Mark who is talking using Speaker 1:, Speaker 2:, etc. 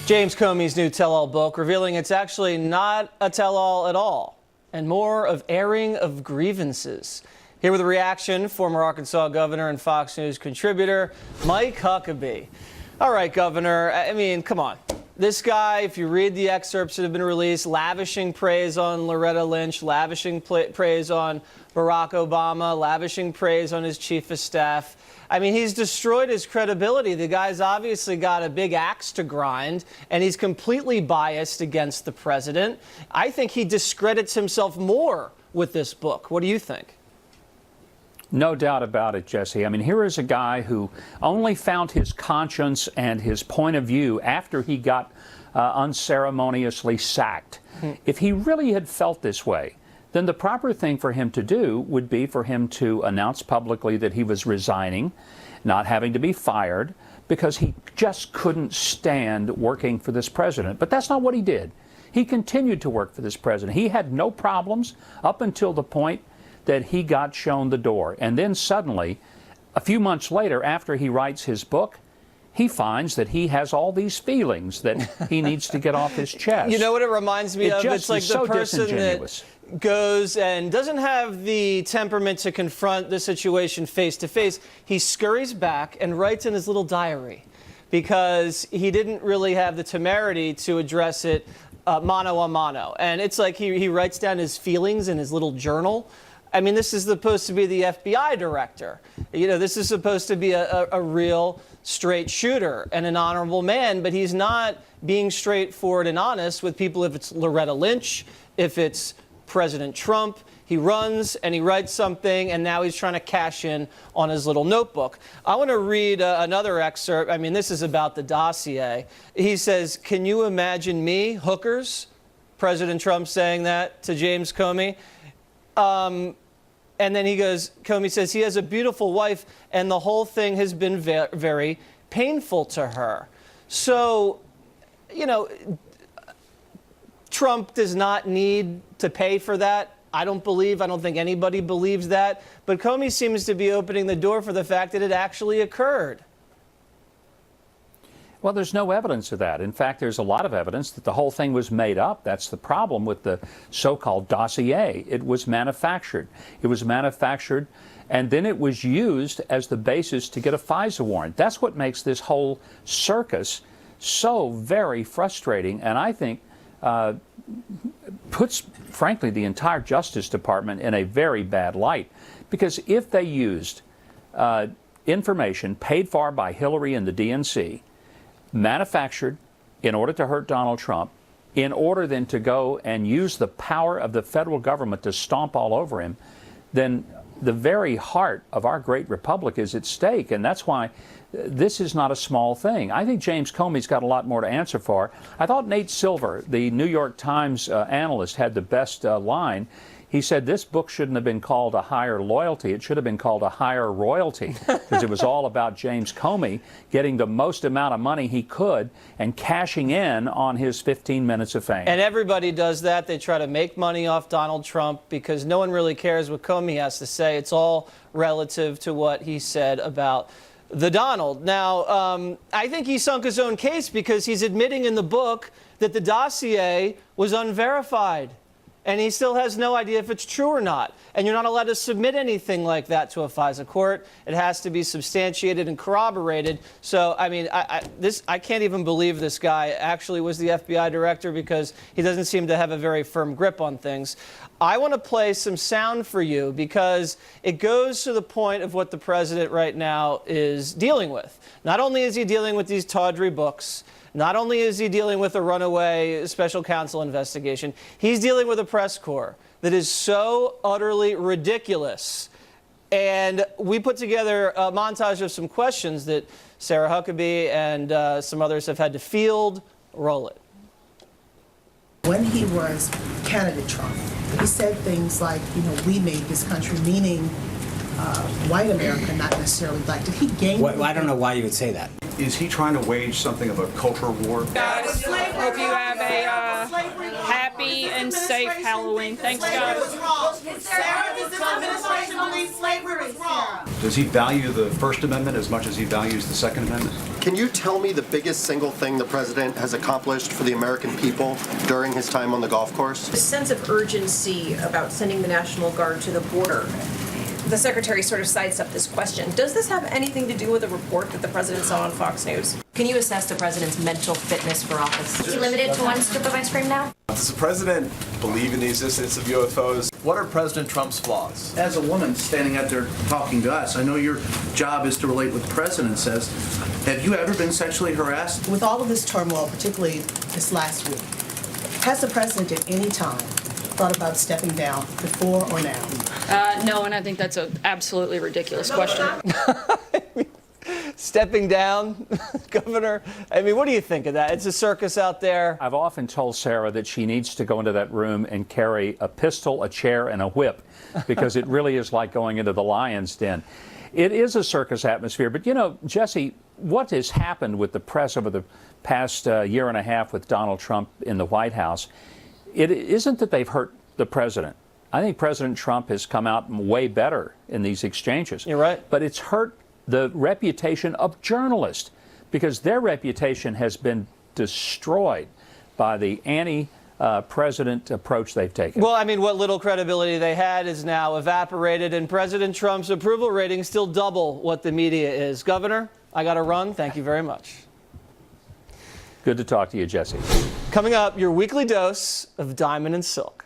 Speaker 1: James Comey's new tell-all book revealing it's actually not a tell-all at all, and more of airing of grievances. Here with a reaction, former Arkansas governor and Fox News contributor Mike Huckabee. All right, Governor, I mean, come on. This guy, if you read the excerpts that have been released, lavishing praise on Loretta Lynch, lavishing praise on Barack Obama, lavishing praise on his chief of staff. I mean, he's destroyed his credibility. The guy's obviously got a big axe to grind, and he's completely biased against the president. I think he discredits himself more with this book. What do you think?
Speaker 2: No doubt about it, Jesse. I mean, here is a guy who only found his conscience and his point of view after he got unceremoniously sacked. If he really had felt this way, then the proper thing for him to do would be for him to announce publicly that he was resigning, not having to be fired, because he just couldn't stand working for this president. But that's not what he did. He continued to work for this president. He had no problems up until the point that he got shown the door. And then suddenly, a few months later, after he writes his book, he finds that he has all these feelings that he needs to get off his chest.
Speaker 1: You know what it reminds me of? It's like the person that goes and doesn't have the temperament to confront the situation face to face. He scurries back and writes in his little diary because he didn't really have the temerity to address it mano a mano. And it's like he writes down his feelings in his little journal. I mean, this is supposed to be the FBI director. You know, this is supposed to be a real straight shooter and an honorable man, but he's not being straightforward and honest with people if it's Loretta Lynch, if it's President Trump. He runs and he writes something, and now he's trying to cash in on his little notebook. I want to read another excerpt. I mean, this is about the dossier. He says, "Can you imagine me, hookers?" President Trump saying that to James Comey. And then he goes, Comey says, he has a beautiful wife, and the whole thing has been very painful to her. So, you know, Trump does not need to pay for that. I don't think anybody believes that. But Comey seems to be opening the door for the fact that it actually occurred.
Speaker 2: Well, there's no evidence of that. In fact, there's a lot of evidence that the whole thing was made up. That's the problem with the so-called dossier. It was manufactured. It was manufactured, and then it was used as the basis to get a FISA warrant. That's what makes this whole circus so very frustrating, and I think puts, frankly, the entire Justice Department in a very bad light. Because if they used information paid for by Hillary and the DNC, manufactured in order to hurt Donald Trump, in order then to go and use the power of the federal government to stomp all over him, then the very heart of our great republic is at stake. And that's why this is not a small thing. I think James Comey's got a lot more to answer for. I thought Nate Silver, the New York Times analyst, had the best line. He said this book shouldn't have been called A Higher Loyalty. It should have been called A Higher Royalty, because it was all about James Comey getting the most amount of money he could and cashing in on his 15 minutes of fame.
Speaker 1: And everybody does that. They try to make money off Donald Trump because no one really cares what Comey has to say. It's all relative to what he said about the Donald. Now, I think he sunk his own case because he's admitting in the book that the dossier was unverified. And he still has no idea if it's true or not. And you're not allowed to submit anything like that to a FISA court. It has to be substantiated and corroborated. So, I mean, I can't even believe this guy actually was the FBI director, because he doesn't seem to have a very firm grip on things. I want to play some sound for you because it goes to the point of what the president right now is dealing with. Not only is he dealing with these tawdry books, not only is he dealing with a runaway special counsel investigation, he's dealing with a press corps that is so utterly ridiculous. And we put together a montage of some questions that Sarah Huckabee and some others have had to field. Roll it.
Speaker 3: When he was candidate Trump, he said things like, you know, we made this country, meaning white America, not necessarily black. Did he gain?
Speaker 4: Well, I don't know why you would say that.
Speaker 5: Is he trying to wage something of a culture war?
Speaker 6: Guys, hope you have a happy and safe Halloween. Thanks, guys.
Speaker 3: Sarah, does this administration believe slavery was wrong?
Speaker 5: Does he value the First Amendment as much as he values the Second Amendment?
Speaker 4: Can you tell me the biggest single thing the president has accomplished for the American people during his time on the golf course?
Speaker 7: The sense of urgency about sending the National Guard to the border. The secretary sort of sidestepped this question. Does this have anything to do with a report that the president saw on Fox News? Can you assess the president's mental fitness for office?
Speaker 8: Is he limited to one scoop of ice cream now?
Speaker 9: Does the president believe in the existence of UFOs? What are President Trump's flaws?
Speaker 10: As a woman standing out there talking to us, I know your job is to relate what the president says. Have you ever been sexually harassed?
Speaker 3: With all of this turmoil, particularly this last week, has the president at any time thought about stepping down before or now?
Speaker 6: No, and I think that's an absolutely ridiculous question.
Speaker 1: Stepping down, Governor? I mean, what do you think of that? It's a circus out there.
Speaker 2: I've often told Sarah that she needs to go into that room and carry a pistol, a chair, and a whip, because it really is like going into the lion's den. It is a circus atmosphere, but you know, Jesse, what has happened with the press over the past year and a half with Donald Trump in the White House, it isn't that they've hurt the president. I think President Trump has come out way better in these exchanges.
Speaker 1: You're right.
Speaker 2: But it's hurt the reputation of journalists, because their reputation has been destroyed by the anti-president approach they've taken.
Speaker 1: Well, I mean, what little credibility they had is now evaporated, and President Trump's approval rating still double what the media is. Governor, I got to run. Thank you very much.
Speaker 2: Good to talk to you, Jesse.
Speaker 1: Coming up, your weekly dose of Diamond and Silk.